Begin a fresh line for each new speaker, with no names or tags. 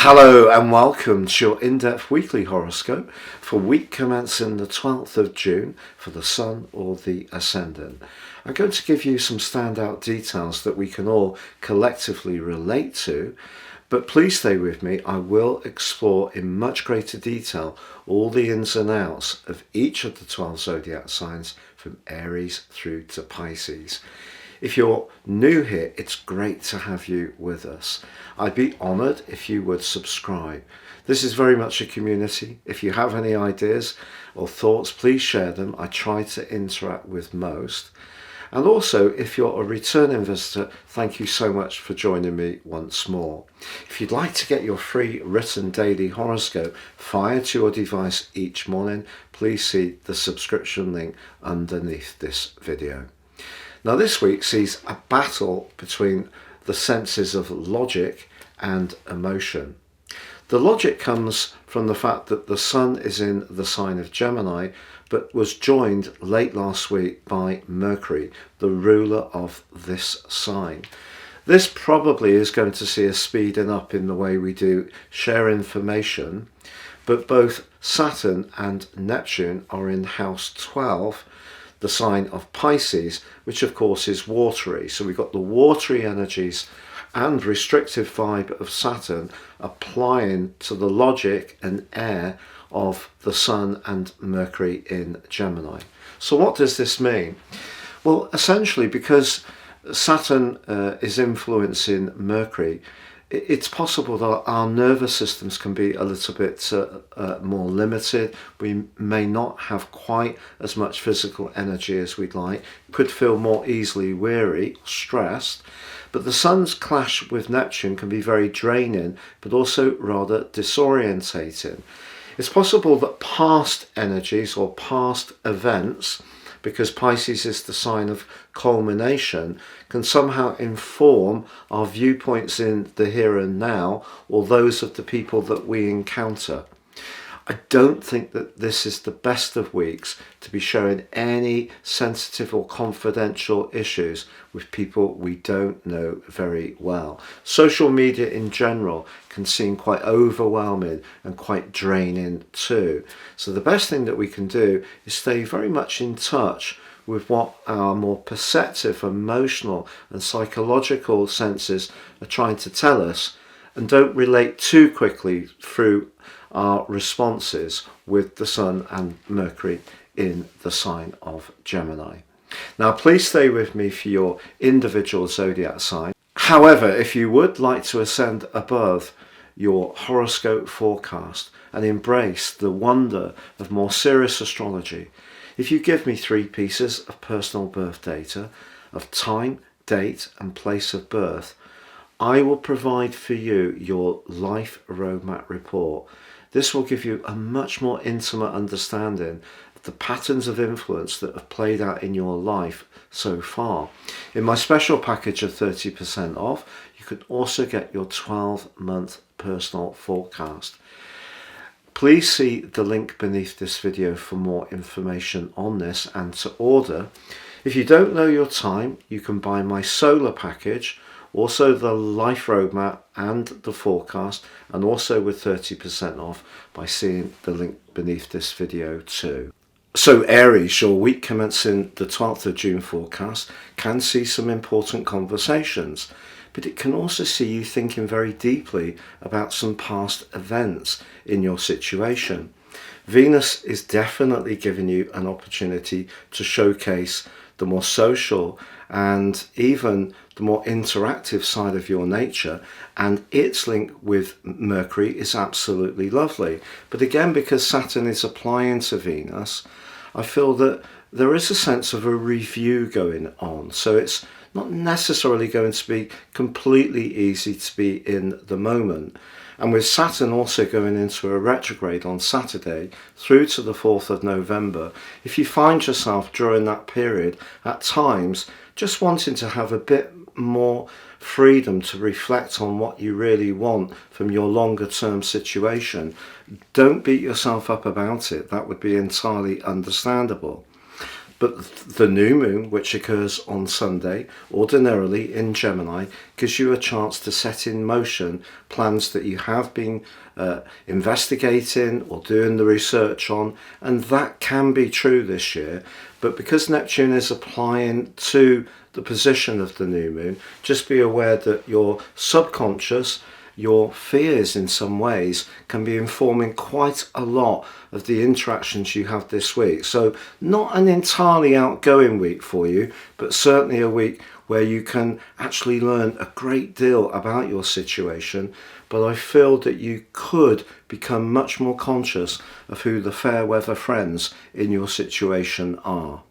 Hello and welcome to your in-depth weekly horoscope for week commencing the 12th of June for the Sun or the Ascendant. I'm going to give you some standout details that we can all collectively relate to, but please stay with me. I will explore in much greater detail all the ins and outs of each of the 12 zodiac signs from Aries through to Pisces. If you're new here, it's great to have you with us. I'd be honoured if you would subscribe. This is very much a community. If you have any ideas or thoughts, please share them. I try to interact with most. And also, if you're a returning visitor, thank you so much for joining me once more. If you'd like to get your free written daily horoscope fired to your device each morning, please see the subscription link underneath this video. Now this week sees a battle between the senses of logic and emotion. The logic comes from the fact that the Sun is in the sign of Gemini, but was joined late last week by Mercury, the ruler of this sign. This probably is going to see a speeding up in the way we do share information, but both Saturn and Neptune are in house 12, the sign of Pisces, which of course is watery. So we've got the watery energies and restrictive vibe of Saturn applying to the logic and air of the Sun and Mercury in Gemini. So what does this mean? Well, essentially, because Saturn is influencing Mercury, it's possible that our nervous systems can be a little bit more limited. We may not have quite as much physical energy as we'd like, could feel more easily weary, stressed. But the Sun's clash with Neptune can be very draining, but also rather disorientating. It's possible that past energies or past events, because Pisces is the sign of culmination, can somehow inform our viewpoints in the here and now, or those of the people that we encounter. I don't think that this is the best of weeks to be sharing any sensitive or confidential issues with people we don't know very well. Social media in general can seem quite overwhelming and quite draining too. So the best thing that we can do is stay very much in touch with what our more perceptive, emotional and psychological senses are trying to tell us, and don't relate too quickly through our responses with the Sun and Mercury in the sign of Gemini. Now please stay with me for your individual zodiac sign. However, if you would like to ascend above your horoscope forecast and embrace the wonder of more serious astrology, if you give me 3 pieces of personal birth data of time, date and place of birth, I will provide for you your life roadmap report. This will give you a much more intimate understanding of the patterns of influence that have played out in your life so far. In my special package of 30% off, you can also get your 12-month personal forecast. Please see the link beneath this video for more information on this and to order. If you don't know your time, you can buy my solar package, also the life roadmap and the forecast, and also with 30% off by seeing the link beneath this video too. So Aries, your week commencing the 12th of June forecast can see some important conversations, but it can also see you thinking very deeply about some past events in your situation. Venus is definitely giving you an opportunity to showcase the more social and even the more interactive side of your nature, and its link with Mercury is absolutely lovely. But again, because Saturn is applying to Venus, I feel that there is a sense of a review going on. So it's not necessarily going to be completely easy to be in the moment. And with Saturn also going into a retrograde on Saturday through to the 4th of November, if you find yourself during that period at times just wanting to have a bit more freedom to reflect on what you really want from your longer term situation, don't beat yourself up about it. That would be entirely understandable. But the new moon, which occurs on Sunday, ordinarily in Gemini, gives you a chance to set in motion plans that you have been investigating or doing the research on, and that can be true this year. But because Neptune is applying to the position of the new moon, just be aware that your subconscious, your fears in some ways, can be informing quite a lot of the interactions you have this week. So not an entirely outgoing week for you, but certainly a week where you can actually learn a great deal about your situation. But I feel that you could become much more conscious of who the fair weather friends in your situation are.